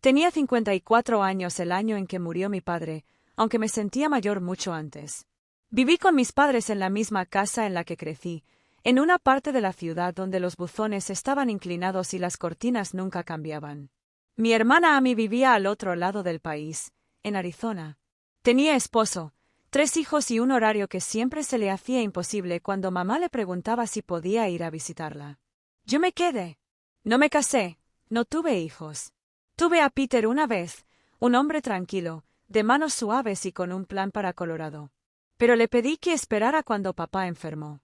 Tenía 54 años el año en que murió mi padre, aunque me sentía mayor mucho antes. Viví con mis padres en la misma casa en la que crecí, en una parte de la ciudad donde los buzones estaban inclinados y las cortinas nunca cambiaban. Mi hermana Amy vivía al otro lado del país, en Arizona. Tenía esposo, 3 hijos y un horario que siempre se le hacía imposible cuando mamá le preguntaba si podía ir a visitarla. Yo me quedé. No me casé, no tuve hijos. Tuve a Peter una vez, un hombre tranquilo, de manos suaves y con un plan para Colorado. Pero le pedí que esperara cuando papá enfermó.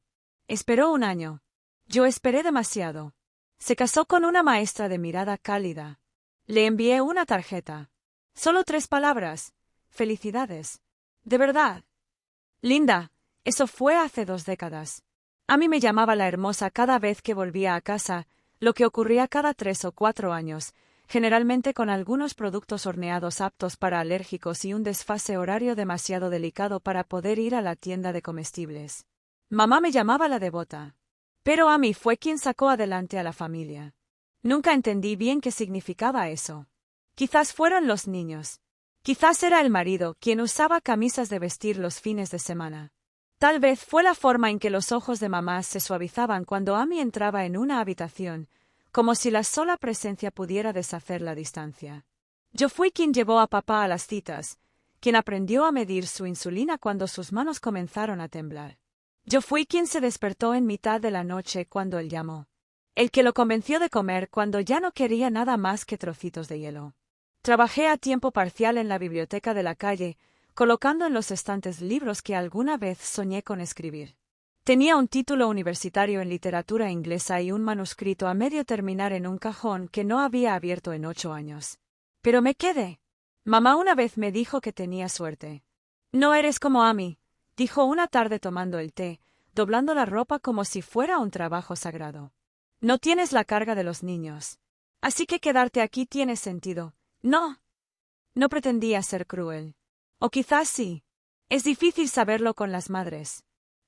Esperó un año. Yo esperé demasiado. Se casó con una maestra de mirada cálida. Le envié una tarjeta. Solo 3 palabras. Felicidades. De verdad. Linda, eso fue hace 2 décadas. A mí me llamaba la hermosa cada vez que volvía a casa, lo que ocurría cada 3 o 4 años, generalmente con algunos productos horneados aptos para alérgicos y un desfase horario demasiado delicado para poder ir a la tienda de comestibles. Mamá me llamaba la devota. Pero Amy fue quien sacó adelante a la familia. Nunca entendí bien qué significaba eso. Quizás fueron los niños. Quizás era el marido quien usaba camisas de vestir los fines de semana. Tal vez fue la forma en que los ojos de mamá se suavizaban cuando Amy entraba en una habitación, como si la sola presencia pudiera deshacer la distancia. Yo fui quien llevó a papá a las citas, quien aprendió a medir su insulina cuando sus manos comenzaron a temblar. Yo fui quien se despertó en mitad de la noche cuando él llamó. El que lo convenció de comer cuando ya no quería nada más que trocitos de hielo. Trabajé a tiempo parcial en la biblioteca de la calle, colocando en los estantes libros que alguna vez soñé con escribir. Tenía un título universitario en literatura inglesa y un manuscrito a medio terminar en un cajón que no había abierto en 8 años. Pero me quedé. Mamá una vez me dijo que tenía suerte. No eres como Amy, dijo una tarde tomando el té, doblando la ropa como si fuera un trabajo sagrado. No tienes la carga de los niños. Así que quedarte aquí tiene sentido. No. No pretendía ser cruel. O quizás sí. Es difícil saberlo con las madres.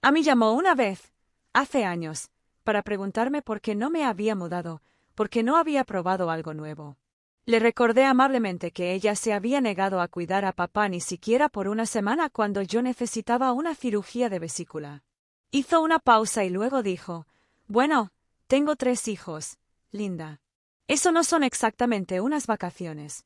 Amy llamó una vez, hace años, para preguntarme por qué no me había mudado, por qué no había probado algo nuevo. Le recordé amablemente que ella se había negado a cuidar a papá ni siquiera por una semana cuando yo necesitaba una cirugía de vesícula. Hizo una pausa y luego dijo, bueno, tengo 3 hijos, Linda. Eso no son exactamente unas vacaciones.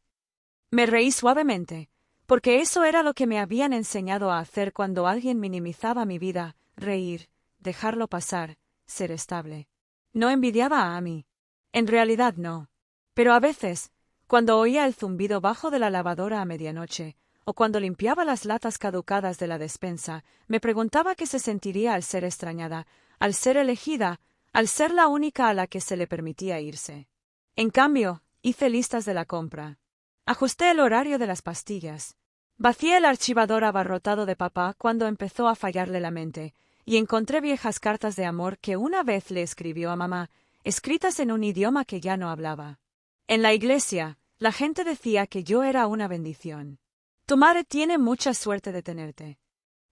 Me reí suavemente, porque eso era lo que me habían enseñado a hacer cuando alguien minimizaba mi vida, reír, dejarlo pasar, ser estable. No envidiaba a Amy. En realidad no. Pero a veces, cuando oía el zumbido bajo de la lavadora a medianoche, o cuando limpiaba las latas caducadas de la despensa, me preguntaba qué se sentiría al ser extrañada, al ser elegida, al ser la única a la que se le permitía irse. En cambio, hice listas de la compra. Ajusté el horario de las pastillas. Vacié el archivador abarrotado de papá cuando empezó a fallarle la mente, y encontré viejas cartas de amor que una vez le escribió a mamá, escritas en un idioma que ya no hablaba. En la iglesia, la gente decía que yo era una bendición. Tu madre tiene mucha suerte de tenerte.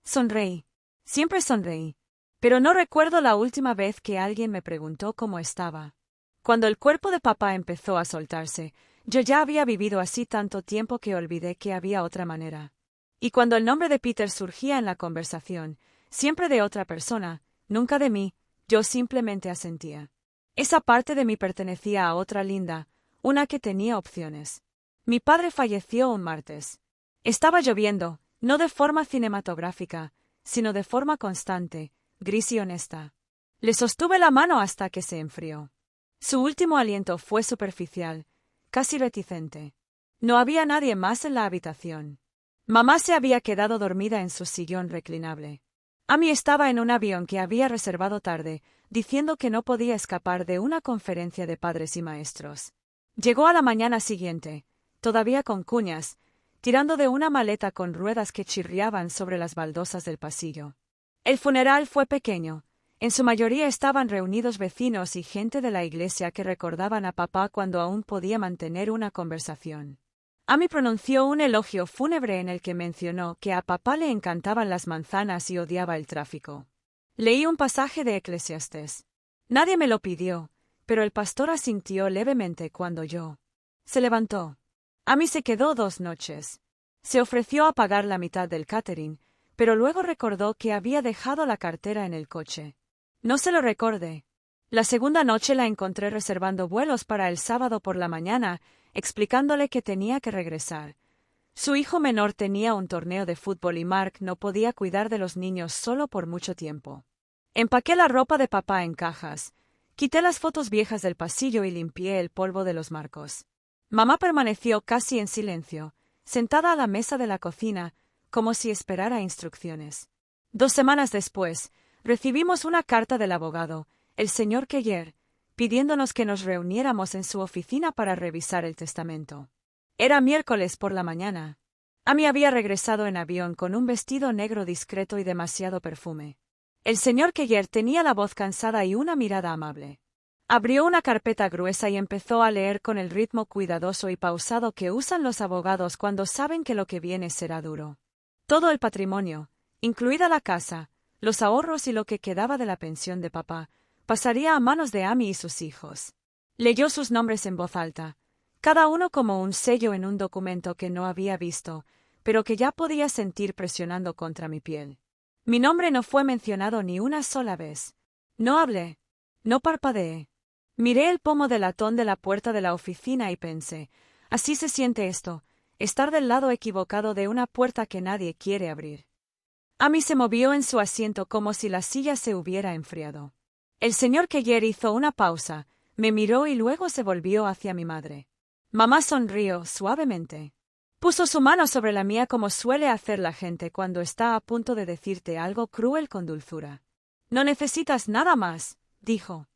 Sonreí. Siempre sonreí. Pero no recuerdo la última vez que alguien me preguntó cómo estaba. Cuando el cuerpo de papá empezó a soltarse, yo ya había vivido así tanto tiempo que olvidé que había otra manera. Y cuando el nombre de Peter surgía en la conversación, siempre de otra persona, nunca de mí, yo simplemente asentía. Esa parte de mí pertenecía a otra Linda, una que tenía opciones. Mi padre falleció un martes. Estaba lloviendo, no de forma cinematográfica, sino de forma constante, gris y honesta. Le sostuve la mano hasta que se enfrió. Su último aliento fue superficial, casi reticente. No había nadie más en la habitación. Mamá se había quedado dormida en su sillón reclinable. Amy estaba en un avión que había reservado tarde, diciendo que no podía escapar de una conferencia de padres y maestros. Llegó a la mañana siguiente, todavía con cuñas, tirando de una maleta con ruedas que chirriaban sobre las baldosas del pasillo. El funeral fue pequeño. En su mayoría estaban reunidos vecinos y gente de la iglesia que recordaban a papá cuando aún podía mantener una conversación. Amy pronunció un elogio fúnebre en el que mencionó que a papá le encantaban las manzanas y odiaba el tráfico. Leí un pasaje de Eclesiastés. Nadie me lo pidió, pero el pastor asintió levemente cuando yo. Se levantó. Amy se quedó 2 noches. Se ofreció a pagar la mitad del catering, pero luego recordó que había dejado la cartera en el coche. No se lo recordé. La segunda noche la encontré reservando vuelos para el sábado por la mañana, explicándole que tenía que regresar. Su hijo menor tenía un torneo de fútbol y Mark no podía cuidar de los niños solo por mucho tiempo. Empaqué la ropa de papá en cajas, quité las fotos viejas del pasillo y limpié el polvo de los marcos. Mamá permaneció casi en silencio, sentada a la mesa de la cocina, como si esperara instrucciones. 2 semanas después, recibimos una carta del abogado, el señor Keller, pidiéndonos que nos reuniéramos en su oficina para revisar el testamento. Era miércoles por la mañana. Amy había regresado en avión con un vestido negro discreto y demasiado perfume. El señor Keller tenía la voz cansada y una mirada amable. Abrió una carpeta gruesa y empezó a leer con el ritmo cuidadoso y pausado que usan los abogados cuando saben que lo que viene será duro. Todo el patrimonio, incluida la casa, los ahorros y lo que quedaba de la pensión de papá, pasaría a manos de Amy y sus hijos. Leyó sus nombres en voz alta, cada uno como un sello en un documento que no había visto, pero que ya podía sentir presionando contra mi piel. Mi nombre no fue mencionado ni una sola vez. No hablé. No parpadeé. Miré el pomo de latón de la puerta de la oficina y pensé, así se siente esto, estar del lado equivocado de una puerta que nadie quiere abrir. Amy se movió en su asiento como si la silla se hubiera enfriado. El señor Keller hizo una pausa, me miró y luego se volvió hacia mi madre. Mamá sonrió suavemente. Puso su mano sobre la mía como suele hacer la gente cuando está a punto de decirte algo cruel con dulzura. No necesitas nada más, dijo.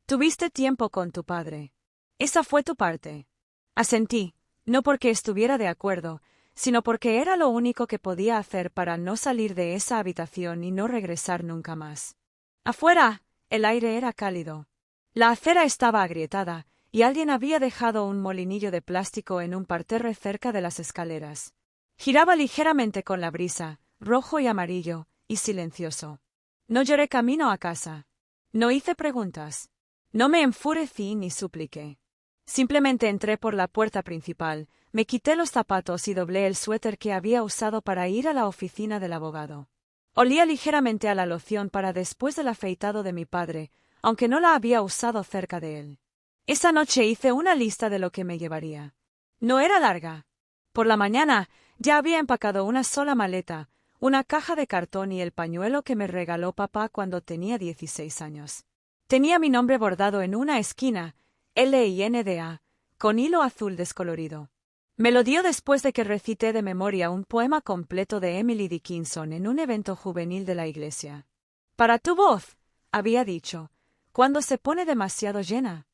Tuviste tiempo con tu padre. Esa fue tu parte. Asentí, no porque estuviera de acuerdo, sino porque era lo único que podía hacer para no salir de esa habitación y no regresar nunca más. Afuera, el aire era cálido. La acera estaba agrietada, y alguien había dejado un molinillo de plástico en un parterre cerca de las escaleras. Giraba ligeramente con la brisa, rojo y amarillo, y silencioso. No lloré camino a casa. No hice preguntas. No me enfurecí ni supliqué. Simplemente entré por la puerta principal, me quité los zapatos y doblé el suéter que había usado para ir a la oficina del abogado. Olía ligeramente a la loción para después del afeitado de mi padre, aunque no la había usado cerca de él. Esa noche hice una lista de lo que me llevaría. No era larga. Por la mañana ya había empacado una sola maleta, una caja de cartón y el pañuelo que me regaló papá cuando tenía 16 años. Tenía mi nombre bordado en una esquina, LINDA, con hilo azul descolorido. Me lo dio después de que recité de memoria un poema completo de Emily Dickinson en un evento juvenil de la iglesia. Para tu voz, había dicho, cuando se pone demasiado llena.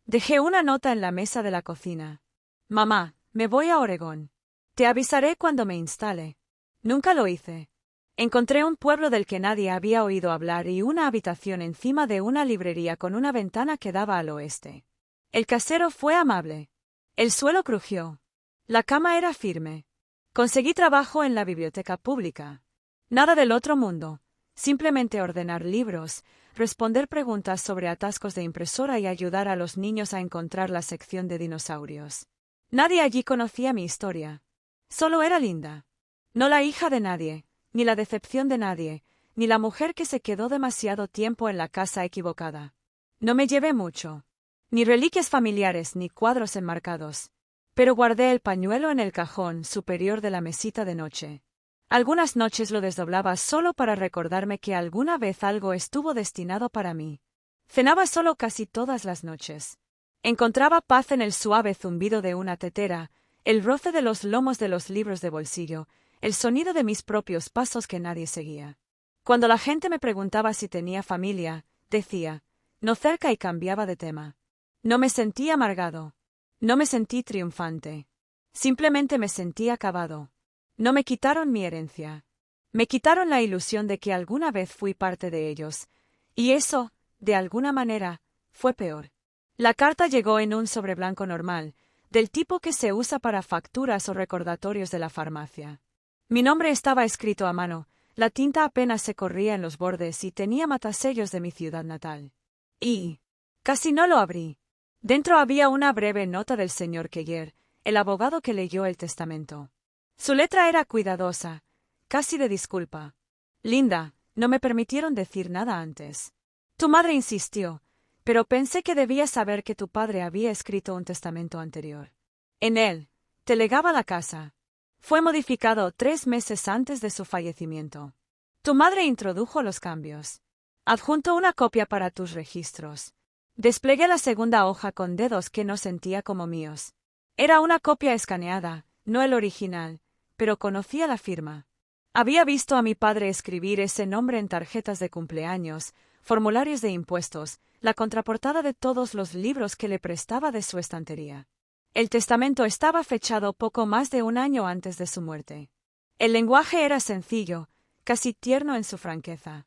Dejé una nota en la mesa de la cocina. Mamá, me voy a Oregón. Te avisaré cuando me instale. Nunca lo hice. Encontré un pueblo del que nadie había oído hablar y una habitación encima de una librería con una ventana que daba al oeste. El casero fue amable. El suelo crujió. La cama era firme. Conseguí trabajo en la biblioteca pública. Nada del otro mundo. Simplemente ordenar libros, responder preguntas sobre atascos de impresora y ayudar a los niños a encontrar la sección de dinosaurios. Nadie allí conocía mi historia. Solo era Linda. No la hija de nadie, ni la decepción de nadie, ni la mujer que se quedó demasiado tiempo en la casa equivocada. No me llevé mucho. Ni reliquias familiares ni cuadros enmarcados. Pero guardé el pañuelo en el cajón superior de la mesita de noche. Algunas noches lo desdoblaba solo para recordarme que alguna vez algo estuvo destinado para mí. Cenaba solo casi todas las noches. Encontraba paz en el suave zumbido de una tetera, el roce de los lomos de los libros de bolsillo, el sonido de mis propios pasos que nadie seguía. Cuando la gente me preguntaba si tenía familia, decía, no cerca y cambiaba de tema. No me sentí amargado. No me sentí triunfante. Simplemente me sentí acabado. No me quitaron mi herencia. Me quitaron la ilusión de que alguna vez fui parte de ellos. Y eso, de alguna manera, fue peor. La carta llegó en un sobre blanco normal, del tipo que se usa para facturas o recordatorios de la farmacia. Mi nombre estaba escrito a mano, la tinta apenas se corría en los bordes y tenía matasellos de mi ciudad natal. Y casi no lo abrí. Dentro había una breve nota del señor Keller, el abogado que leyó el testamento. Su letra era cuidadosa, casi de disculpa. Linda, no me permitieron decir nada antes. Tu madre insistió, pero pensé que debías saber que tu padre había escrito un testamento anterior. En él, te legaba la casa. Fue modificado 3 meses antes de su fallecimiento. Tu madre introdujo los cambios. Adjunto una copia para tus registros. Desplegué la segunda hoja con dedos que no sentía como míos. Era una copia escaneada, no el original, pero conocía la firma. Había visto a mi padre escribir ese nombre en tarjetas de cumpleaños, formularios de impuestos, la contraportada de todos los libros que le prestaba de su estantería. El testamento estaba fechado poco más de un año antes de su muerte. El lenguaje era sencillo, casi tierno en su franqueza.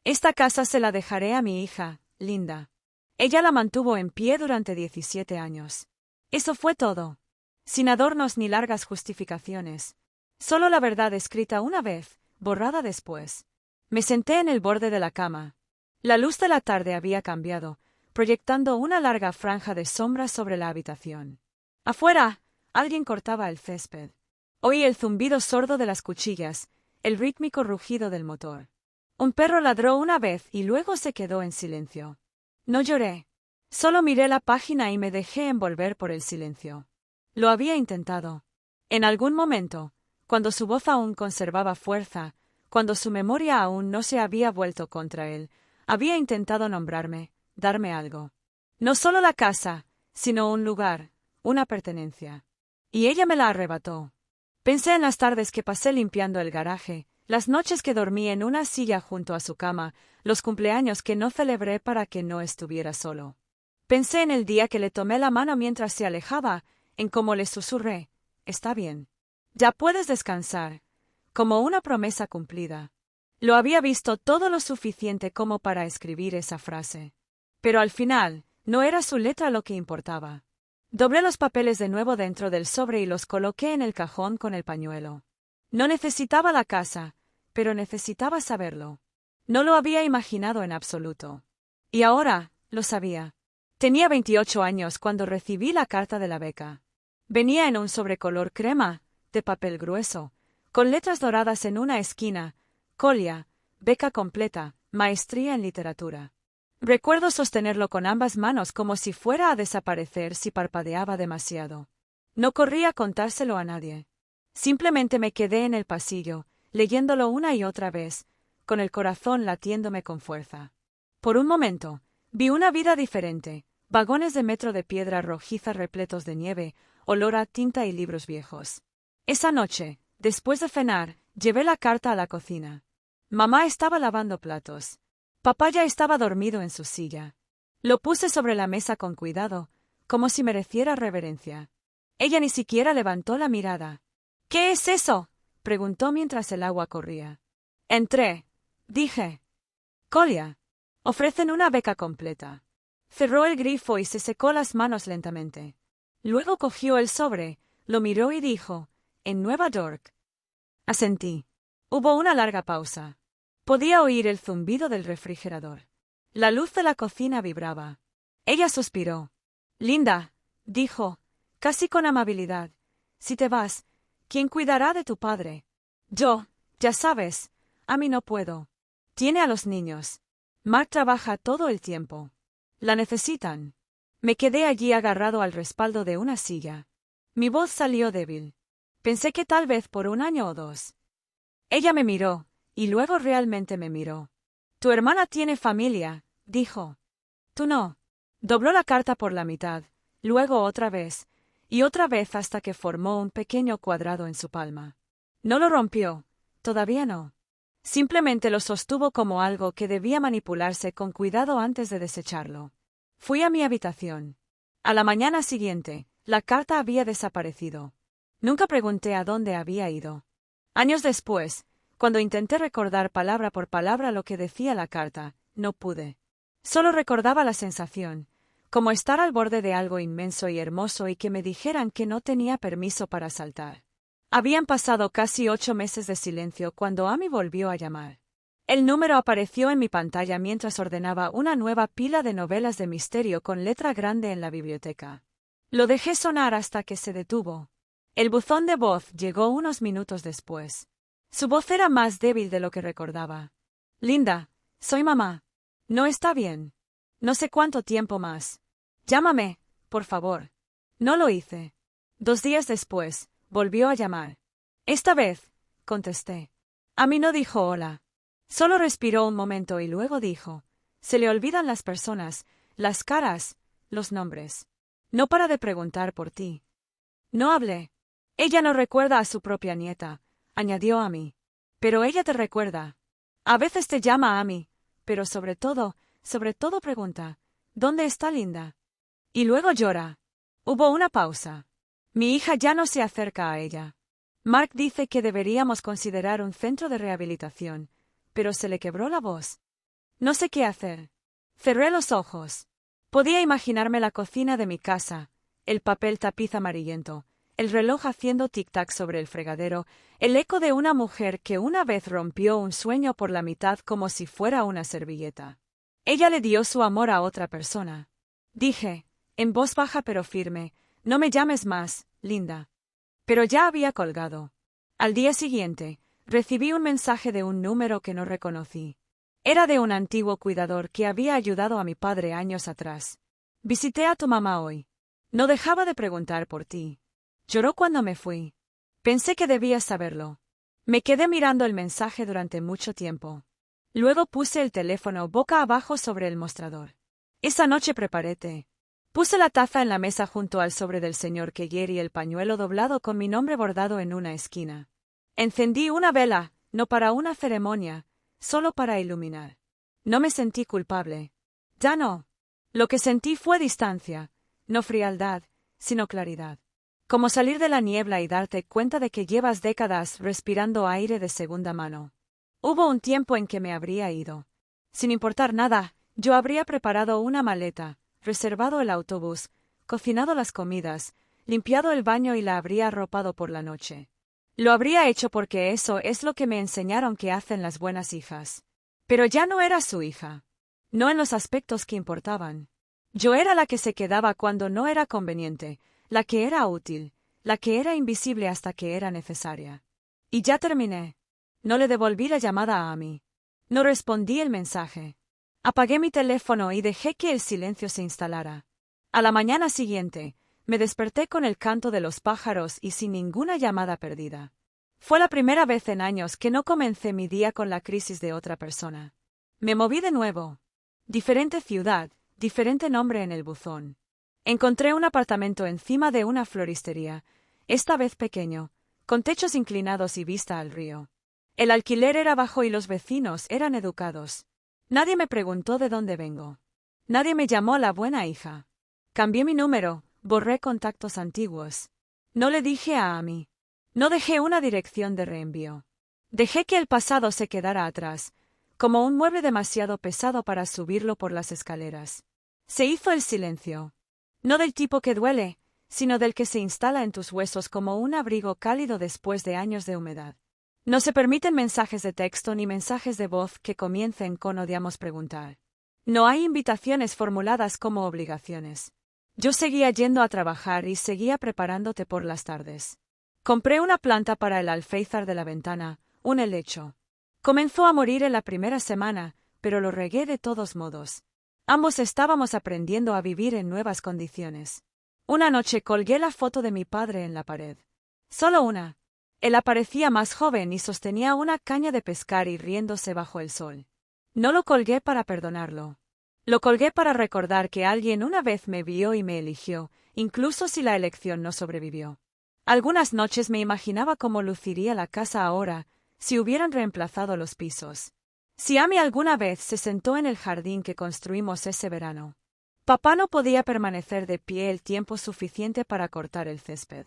Esta casa se la dejaré a mi hija, Linda. Ella la mantuvo en pie durante 17 años. Eso fue todo. Sin adornos ni largas justificaciones. Solo la verdad escrita una vez, borrada después. Me senté en el borde de la cama. La luz de la tarde había cambiado, proyectando una larga franja de sombra sobre la habitación. Afuera, alguien cortaba el césped. Oí el zumbido sordo de las cuchillas, el rítmico rugido del motor. Un perro ladró una vez y luego se quedó en silencio. No lloré. Solo miré la página y me dejé envolver por el silencio. Lo había intentado. En algún momento, cuando su voz aún conservaba fuerza, cuando su memoria aún no se había vuelto contra él, había intentado nombrarme, darme algo. No solo la casa, sino un lugar, una pertenencia. Y ella me la arrebató. Pensé en las tardes que pasé limpiando el garaje, las noches que dormí en una silla junto a su cama, los cumpleaños que no celebré para que no estuviera solo. Pensé en el día que le tomé la mano mientras se alejaba, en cómo le susurré, «Está bien. Ya puedes descansar», como una promesa cumplida. Lo había visto todo lo suficiente como para escribir esa frase. Pero al final, no era su letra lo que importaba. Doblé los papeles de nuevo dentro del sobre y los coloqué en el cajón con el pañuelo. No necesitaba la casa, pero necesitaba saberlo. No lo había imaginado en absoluto. Y ahora, lo sabía. Tenía 28 años cuando recibí la carta de la beca. Venía en un sobre color crema, de papel grueso, con letras doradas en una esquina, Colia, beca completa, maestría en literatura. Recuerdo sostenerlo con ambas manos como si fuera a desaparecer si parpadeaba demasiado. No corrí a contárselo a nadie. Simplemente me quedé en el pasillo, leyéndolo una y otra vez, con el corazón latiéndome con fuerza. Por un momento, vi una vida diferente, vagones de metro de piedra rojiza repletos de nieve, olor a tinta y libros viejos. Esa noche, después de cenar, llevé la carta a la cocina. Mamá estaba lavando platos. Papá ya estaba dormido en su silla. Lo puse sobre la mesa con cuidado, como si mereciera reverencia. Ella ni siquiera levantó la mirada. «¿Qué es eso?», preguntó mientras el agua corría. Entré. Dije. «Colia. Ofrecen una beca completa». Cerró el grifo y se secó las manos lentamente. Luego cogió el sobre, lo miró y dijo, «¿En Nueva York?». Asentí. Hubo una larga pausa. Podía oír el zumbido del refrigerador. La luz de la cocina vibraba. Ella suspiró. «Linda», dijo, casi con amabilidad, «si te vas, ¿quién cuidará de tu padre?». «Yo, ya sabes, a mí no puedo. Tiene a los niños. Mark trabaja todo el tiempo. La necesitan». Me quedé allí agarrado al respaldo de una silla. Mi voz salió débil. Pensé que tal vez por 1 año o 2. Ella me miró, y luego realmente me miró. «Tu hermana tiene familia», dijo. «Tú no». Dobló la carta por la mitad, luego otra vez, y otra vez hasta que formó un pequeño cuadrado en su palma. No lo rompió, todavía no. Simplemente lo sostuvo como algo que debía manipularse con cuidado antes de desecharlo. Fui a mi habitación. A la mañana siguiente, la carta había desaparecido. Nunca pregunté a dónde había ido. Años después, cuando intenté recordar palabra por palabra lo que decía la carta, no pude. Solo recordaba la sensación, como estar al borde de algo inmenso y hermoso y que me dijeran que no tenía permiso para saltar. Habían pasado casi 8 meses de silencio cuando Amy volvió a llamar. El número apareció en mi pantalla mientras ordenaba una nueva pila de novelas de misterio con letra grande en la biblioteca. Lo dejé sonar hasta que se detuvo. El buzón de voz llegó unos minutos después. Su voz era más débil de lo que recordaba. Linda, soy mamá. No está bien. No sé cuánto tiempo más. Llámame, por favor. No lo hice. 2 días después, volvió a llamar. Esta vez, contesté. A mí no dijo hola. Solo respiró un momento y luego dijo, se le olvidan las personas, las caras, los nombres. No para de preguntar por ti. No hablé. Ella no recuerda a su propia nieta, añadió a mí. Pero ella te recuerda. A veces te llama a mí, pero sobre todo pregunta, ¿dónde está Linda? Y luego llora. Hubo una pausa. Mi hija ya no se acerca a ella. Mark dice que deberíamos considerar un centro de rehabilitación, pero se le quebró la voz. No sé qué hacer. Cerré los ojos. Podía imaginarme la cocina de mi casa, el papel tapiz amarillento, el reloj haciendo tic-tac sobre el fregadero, el eco de una mujer que una vez rompió un sueño por la mitad como si fuera una servilleta. Ella le dio su amor a otra persona. Dije, en voz baja pero firme, no me llames más, Linda. Pero ya había colgado. Al día siguiente, recibí un mensaje de un número que no reconocí. Era de un antiguo cuidador que había ayudado a mi padre años atrás. Visité a tu mamá hoy. No dejaba de preguntar por ti. Lloró cuando me fui. Pensé que debías saberlo. Me quedé mirando el mensaje durante mucho tiempo. Luego puse el teléfono boca abajo sobre el mostrador. Esa noche preparé té. Puse la taza en la mesa junto al sobre del señor Keller y el pañuelo doblado con mi nombre bordado en una esquina. Encendí una vela, no para una ceremonia, solo para iluminar. No me sentí culpable. Ya no. Lo que sentí fue distancia, no frialdad, sino claridad. Como salir de la niebla y darte cuenta de que llevas décadas respirando aire de segunda mano. Hubo un tiempo en que me habría ido. Sin importar nada, yo habría preparado una maleta, reservado el autobús, cocinado las comidas, limpiado el baño y la habría arropado por la noche. Lo habría hecho porque eso es lo que me enseñaron que hacen las buenas hijas. Pero ya no era su hija. No en los aspectos que importaban. Yo era la que se quedaba cuando no era conveniente, la que era útil, la que era invisible hasta que era necesaria. Y ya terminé. No le devolví la llamada a Amy. No respondí el mensaje. Apagué mi teléfono y dejé que el silencio se instalara. A la mañana siguiente, me desperté con el canto de los pájaros y sin ninguna llamada perdida. Fue la primera vez en años que no comencé mi día con la crisis de otra persona. Me moví de nuevo. Diferente ciudad, diferente nombre en el buzón. Encontré un apartamento encima de una floristería, esta vez pequeño, con techos inclinados y vista al río. El alquiler era bajo y los vecinos eran educados. Nadie me preguntó de dónde vengo. Nadie me llamó la buena hija. Cambié mi número, borré contactos antiguos. No le dije a Amy. No dejé una dirección de reenvío. Dejé que el pasado se quedara atrás, como un mueble demasiado pesado para subirlo por las escaleras. Se hizo el silencio. No del tipo que duele, sino del que se instala en tus huesos como un abrigo cálido después de años de humedad. No se permiten mensajes de texto ni mensajes de voz que comiencen con odiamos preguntar. No hay invitaciones formuladas como obligaciones. Yo seguía yendo a trabajar y seguía preparándote por las tardes. Compré una planta para el alféizar de la ventana, un helecho. Comenzó a morir en la primera semana, pero lo regué de todos modos. Ambos estábamos aprendiendo a vivir en nuevas condiciones. Una noche colgué la foto de mi padre en la pared. Solo una. Él aparecía más joven y sostenía una caña de pescar y riéndose bajo el sol. No lo colgué para perdonarlo. Lo colgué para recordar que alguien una vez me vio y me eligió, incluso si la elección no sobrevivió. Algunas noches me imaginaba cómo luciría la casa ahora, si hubieran reemplazado los pisos. Si Amy alguna vez se sentó en el jardín que construimos ese verano. Papá no podía permanecer de pie el tiempo suficiente para cortar el césped.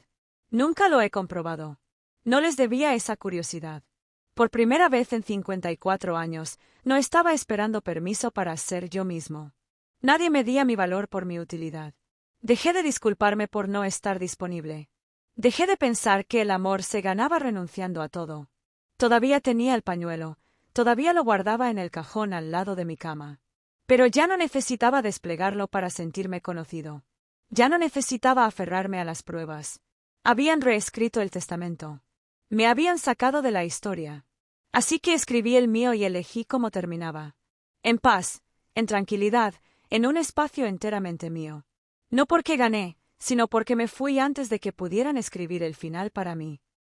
Nunca lo he comprobado. No les debía esa curiosidad. Por primera vez en 54 años, no estaba esperando permiso para ser yo mismo. Nadie medía mi valor por mi utilidad. Dejé de disculparme por no estar disponible. Dejé de pensar que el amor se ganaba renunciando a todo. Todavía tenía el pañuelo, todavía lo guardaba en el cajón al lado de mi cama. Pero ya no necesitaba desplegarlo para sentirme conocido. Ya no necesitaba aferrarme a las pruebas. Habían reescrito el testamento. Me habían sacado de la historia. Así que escribí el mío y elegí cómo terminaba. En paz, en tranquilidad, en un espacio enteramente mío. No porque gané, sino porque me fui antes de que pudieran escribir el final para mí.